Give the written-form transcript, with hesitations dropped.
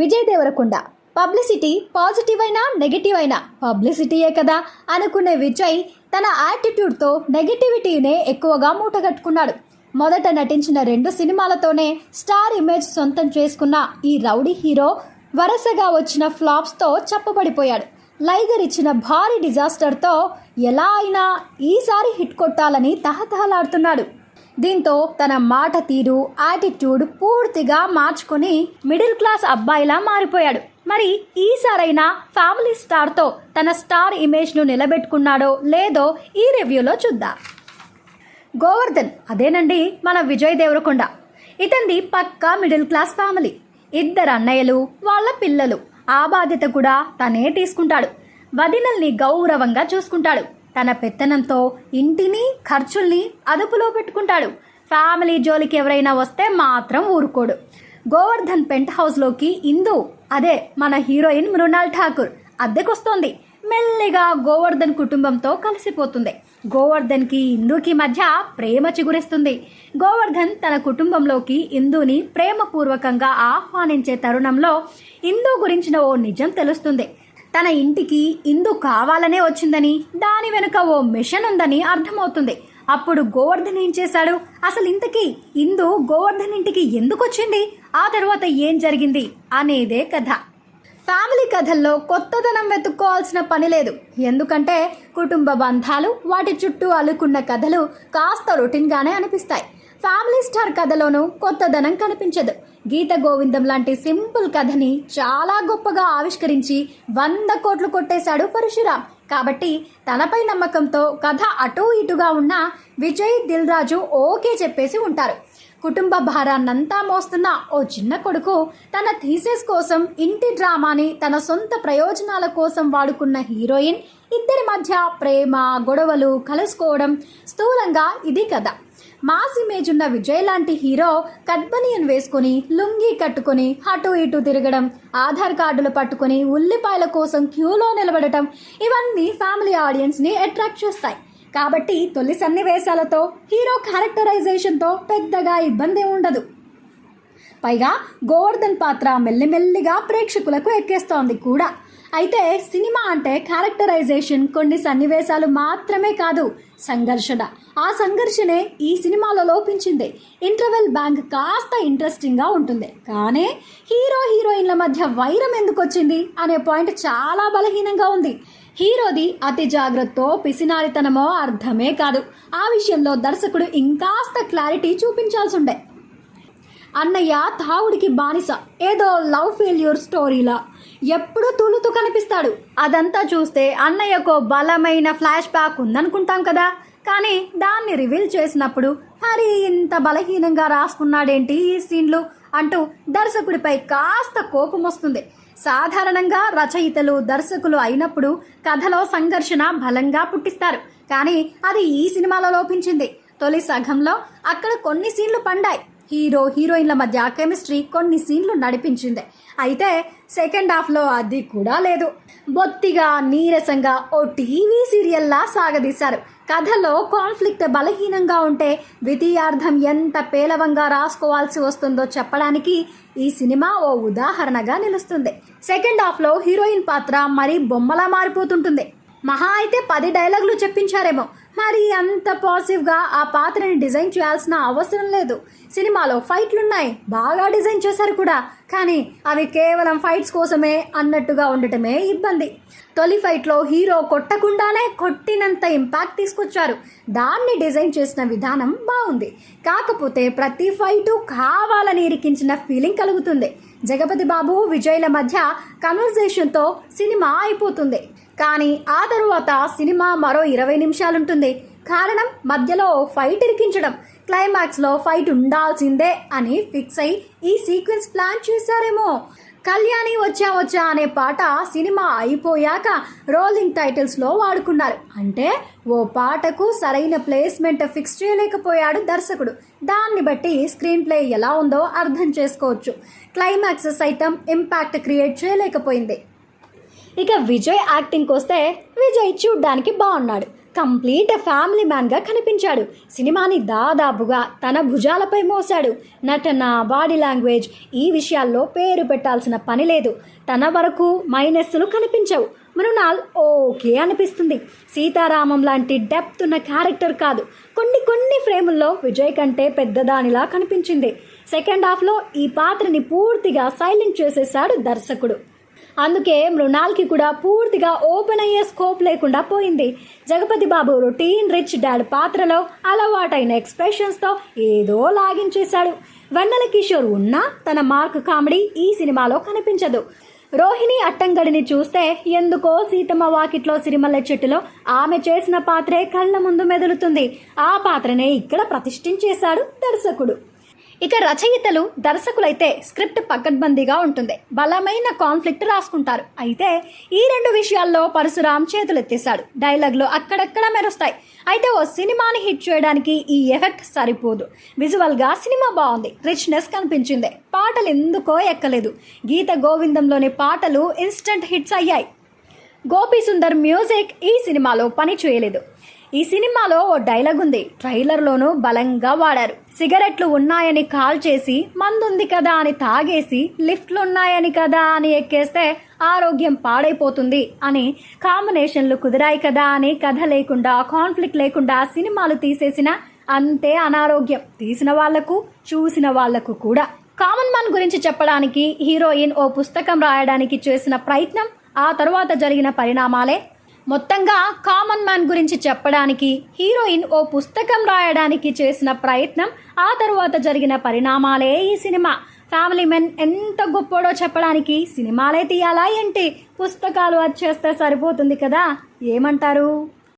Vijay Devarakonda publicity positive అయినా negative అయినా పబ్లిసిటీయే కదా అనుకునే విజయ్ తన యాటిట్యూడ్తో నెగిటివిటీనే ఎక్కువగా మూటగట్టుకున్నాడు. మొదట నటించిన 2 సినిమాలతోనే స్టార్ ఇమేజ్ సొంతం చేసుకున్న ఈ రౌడీ హీరో వరుసగా వచ్చిన ఫ్లాప్స్తో చప్పబడిపోయాడు. లైగర్ ఇచ్చిన భారీ డిజాస్టర్తో ఎలా అయినా ఈసారి హిట్ కొట్టాలని తహతహలాడుతున్నాడు. దీంతో తన మాట తీరు యాటిట్యూడ్ పూర్తిగా మార్చుకొని మిడిల్ క్లాస్ అబ్బాయిలా మారిపోయాడు. మరి ఈసారైనా ఫ్యామిలీ స్టార్తో తన స్టార్ ఇమేజ్ను నిలబెట్టుకున్నాడో లేదో ఈ రివ్యూలో చూద్దాం. గోవర్ధన్ అదేనండి మన విజయ్ దేవరకొండ. ఇతంది పక్కా మిడిల్ క్లాస్ ఫ్యామిలీ. 2 అన్నయ్యలు, వాళ్ళ పిల్లలు. ఆ బాధ్యత కూడా తనే తీసుకుంటాడు. వదినల్ని గౌరవంగా చూసుకుంటాడు. తన పెత్తనంతో ఇంటిని ఖర్చుల్ని అదుపులో పెట్టుకుంటాడు. ఫ్యామిలీ జోలికి ఎవరైనా వస్తే మాత్రం ఊరుకోడు. గోవర్ధన్ పెంట్ హౌస్లోకి ఇందు, అదే మన హీరోయిన్ మృణాల్ ఠాకూర్ అద్దెకొస్తోంది. మెల్లిగా గోవర్ధన్ కుటుంబంతో కలిసిపోతుంది. గోవర్ధన్కి ఇందుకి మధ్య ప్రేమ చిగురిస్తుంది. గోవర్ధన్ తన కుటుంబంలోకి ఇందుని ప్రేమపూర్వకంగా ఆహ్వానించే తరుణంలో ఇందు గురించిన ఓ నిజం తెలుస్తుంది. తన ఇంటికి ఇందు కావాలనే వచ్చిందని, దాని వెనుక ఓ మిషన్ ఉందని అర్థమవుతుంది. అప్పుడు గోవర్ధన్ ఏం చేశాడు? అసలు ఇంతకీ ఇందు గోవర్ధన్ ఇంటికి ఎందుకు వచ్చింది? ఆ తర్వాత ఏం జరిగింది అనేదే కథ. ఫ్యామిలీ కథల్లో కొత్తదనం వెతుక్కోవాల్సిన పని లేదు. ఎందుకంటే కుటుంబ బంధాలు, వాటి చుట్టూ అల్లుకున్న కథలు కాస్త రొటీన్గానే అనిపిస్తాయి. ఫ్యామిలీ స్టార్ కథలోనూ కొత్తదనం కనిపించదు. గీత గోవిందం లాంటి సింపుల్ కథని చాలా గొప్పగా ఆవిష్కరించి 100 కోట్లు కొట్టేశాడు పరశురామ్. కాబట్టి తనపై నమ్మకంతో కథ అటూ ఇటుగా ఉన్న విజయ్, దిల్ రాజు ఓకే చెప్పేసి ఉంటారు. కుటుంబ భారాన్నంతా మోస్తున్న ఓ చిన్న కొడుకు తన థీసిస్ కోసం ఇంటి డ్రామాని తన సొంత ప్రయోజనాల కోసం వాడుకున్న హీరోయిన్, ఇద్దరి మధ్య ప్రేమ, గొడవలు, కలుసుకోవడం, స్థూలంగా ఇది కథ. మాస్ ఇమేజ్ ఉన్న విజయ్ లాంటి హీరో కట్బనియన్ వేసుకుని, లుంగీ కట్టుకుని అటు ఇటు తిరగడం, ఆధార్ కార్డులు పట్టుకుని ఉల్లిపాయల కోసం క్యూలో నిలబడటం, ఇవన్నీ ఫ్యామిలీ ఆడియన్స్ని అట్రాక్ట్ చేస్తాయి. కాబట్టి తొలి సన్నివేశాలతో హీరో క్యారెక్టరైజేషన్తో పెద్దగా ఇబ్బంది ఉండదు. పైగా గోవర్ధన్ పాత్ర మెల్లిమెల్లిగా ప్రేక్షకులకు ఎక్కేస్తోంది కూడా. అయితే సినిమా అంటే క్యారెక్టరైజేషన్, కొన్ని సన్నివేశాలు మాత్రమే కాదు, సంఘర్షణ. ఆ సంఘర్షణే ఈ సినిమాలో లోపించింది. ఇంటర్వెల్ బ్యాంక్ కాస్త ఇంట్రెస్టింగ్గా ఉంటుంది, కానీ హీరో హీరోయిన్ల మధ్య వైరం ఎందుకు వచ్చింది అనే పాయింట్ చాలా బలహీనంగా ఉంది. హీరోది అతి జాగ్రత్తో పిసినారితనమో అర్థమే కాదు. ఆ విషయంలో దర్శకుడు ఇంకాస్త క్లారిటీ చూపించాల్సి ఉండే. అన్నయ్య తావుడికి బానిస, ఏదో లవ్ ఫెయిల్యూర్ స్టోరీలా ఎప్పుడూ తూలుతూ కనిపిస్తాడు. అదంతా చూస్తే అన్నయ్యకో బలమైన ఫ్లాష్ బ్యాక్ ఉందనుకుంటాం కదా, కానీ దాన్ని రివీల్ చేసినప్పుడు మరి ఇంత బలహీనంగా రాసుకున్నాడేంటి ఈ సీన్లు అంటూ దర్శకుడిపై కాస్త కోపం వస్తుంది. సాధారణంగా రచయితలు, దర్శకులు అయినప్పుడు కథలో సంఘర్షణ బలంగా పుట్టిస్తారు, కానీ అది ఈ సినిమాలో లోపించింది. తొలి సగంలో అక్కడ కొన్ని సీన్లు పండాయి. హీరో హీరోయిన్ల మధ్య కెమిస్ట్రీ కొన్ని సీన్లు నడిపించింది. అయితే సెకండ్ హాఫ్లో అది కూడా లేదు. బొత్తిగా నీరసంగా ఓ టీవీ సీరియల్లా సాగదీశారు. కథలో కాన్ఫ్లిక్ట్ బలహీనంగా ఉంటే ద్వితీయార్థం ఎంత పేలవంగా రాసుకోవాల్సి వస్తుందో చెప్పడానికి ఈ సినిమా ఓ ఉదాహరణగా నిలుస్తుంది. సెకండ్ హాఫ్లో హీరోయిన్ పాత్ర మరీ బొమ్మలా మారిపోతుంటుంది. మహా అయితే 10 డైలాగులు చెప్పించారేమో, మరి అంత పాజిటివ్గా ఆ పాత్రని డిజైన్ చేయాల్సిన అవసరం లేదు. సినిమాలో ఫైట్లున్నాయి, బాగా డిజైన్ చేశారు కూడా, కానీ అవి కేవలం ఫైట్స్ కోసమే అన్నట్టుగా ఉండటమే ఇబ్బంది. తొలి ఫైట్లో హీరో కొట్టకుండానే కొట్టినంత ఇంపాక్ట్ తీసుకొచ్చారు. దాన్ని డిజైన్ చేసిన విధానం బాగుంది. కాకపోతే ప్రతి ఫైటు కావాలని ఇరికించిన ఫీలింగ్ కలుగుతుంది. జగపతి బాబు, విజయ్ల మధ్య కన్వర్జేషన్తో సినిమా అయిపోతుంది. కానీ ఆ తరువాత సినిమా మరో 20 నిమిషాలుంటుంది. కారణం మధ్యలో ఫైట్ ఇరికించడం. క్లైమాక్స్లో ఫైట్ ఉండాల్సిందే అని ఫిక్స్ అయి ఈ సీక్వెన్స్ ప్లాన్ చేశారేమో. కళ్యాణి వచ్చా వచ్చా అనే పాట సినిమా అయిపోయాక రోలింగ్ టైటిల్స్లో వాడుకున్నారు. అంటే ఓ పాటకు సరైన ప్లేస్మెంట్ ఫిక్స్ చేయలేకపోయాడు దర్శకుడు. దాన్ని బట్టి స్క్రీన్ ప్లే ఎలా ఉందో అర్థం చేసుకోవచ్చు. క్లైమాక్స్ సైతం ఇంపాక్ట్ క్రియేట్ చేయలేకపోయింది. ఇక విజయ్ యాక్టింగ్కి వస్తే విజయ్ చూడ్డానికి బాగున్నాడు, కంప్లీట్ ఫ్యామిలీ మ్యాన్గా కనిపించాడు. సినిమాని దాదాపుగా తన భుజాలపై మోసాడు. నటన, బాడీ లాంగ్వేజ్ ఈ విషయాల్లో పేరు పెట్టాల్సిన పని లేదు. తన వరకు మైనస్లు కనిపించవు. మృణాల్ ఓకే అనిపిస్తుంది. సీతారామం లాంటి డెప్త్ ఉన్న క్యారెక్టర్ కాదు. కొన్ని ఫ్రేముల్లో విజయ్ కంటే పెద్దదానిలా కనిపించింది. సెకండ్ హాఫ్లో ఈ పాత్రని పూర్తిగా సైలెంట్ చేసేశాడు దర్శకుడు. అందుకే మృణాల్కి కూడా పూర్తిగా ఓపెన్ అయ్యే స్కోప్ లేకుండా పోయింది. జగపతి బాబు రొటీన్ రిచ్ డాడ్ పాత్రలో అలవాటైన ఎక్స్ప్రెషన్స్తో ఏదో లాగించేశాడు. వెన్నెల కిషోర్ ఉన్నా తన మార్క్ కామెడీ ఈ సినిమాలో కనిపించదు. రోహిణి అట్టంగడిని చూస్తే ఎందుకో సీతమ్మ వాకిట్లో సిరిమల్లె చెట్టులో ఆమె చేసిన పాత్రే కళ్ళ ముందు మెదులుతుంది. ఆ పాత్రనే ఇక్కడ ప్రతిష్ఠించేశాడు దర్శకుడు. ఇక రచయితలు, దర్శకులైతే స్క్రిప్ట్ పకడ్బందీగా ఉంటుంది. బలమైన కాన్ఫ్లిక్ట్ రాసుకుంటారు. అయితే ఈ రెండు విషయాల్లో పరశురాం చేతులెత్తేశాడు. డైలాగ్లు అక్కడక్కడ మెరుస్తాయి. అయితే ఓ సినిమాని హిట్ చేయడానికి ఈ ఎఫెక్ట్ సరిపోదు. విజువల్గా సినిమా బాగుంది, రిచ్నెస్ కనిపించింది. పాటలు ఎందుకో ఎక్కలేదు. గీత గోవిందంలోని పాటలు ఇన్స్టంట్ హిట్స్ అయ్యాయి. గోపి సుందర్ మ్యూజిక్ ఈ సినిమాలో పని చేయలేదు. ఈ సినిమాలో ఓ డైలాగ్ ఉంది, ట్రైలర్లోనూ బలంగా వాడారు. సిగరెట్లు ఉన్నాయని కాల్ చేసి, మందుంది కదా అని తాగేసి, లిఫ్ట్లు ఉన్నాయని కదా అని ఎక్కేస్తే ఆరోగ్యం పాడైపోతుంది అని, కాంబినేషన్లు కుదిరాయి కదా అని కథ లేకుండా, కాన్ఫ్లిక్ట్ లేకుండా సినిమాలు తీసేసిన అంతే అనారోగ్యం. తీసిన వాళ్లకు, చూసిన వాళ్లకు కూడా. కామన్ మ్యాన్ గురించి చెప్పడానికి హీరోయిన్ ఓ పుస్తకం రాయడానికి చేసిన ప్రయత్నం, ఆ తర్వాత జరిగిన పరిణామాలే. మొత్తంగా కామన్ మ్యాన్ గురించి చెప్పడానికి హీరోయిన్ ఓ పుస్తకం రాయడానికి చేసిన ప్రయత్నం, ఆ తరువాత జరిగిన పరిణామాలే ఈ సినిమా. ఫ్యామిలీ మెన్ ఎంత గొప్పోడో చెప్పడానికి సినిమాలే తీయాలా ఏంటి? పుస్తకాలు వచ్చేస్తే సరిపోతుంది కదా, ఏమంటారు?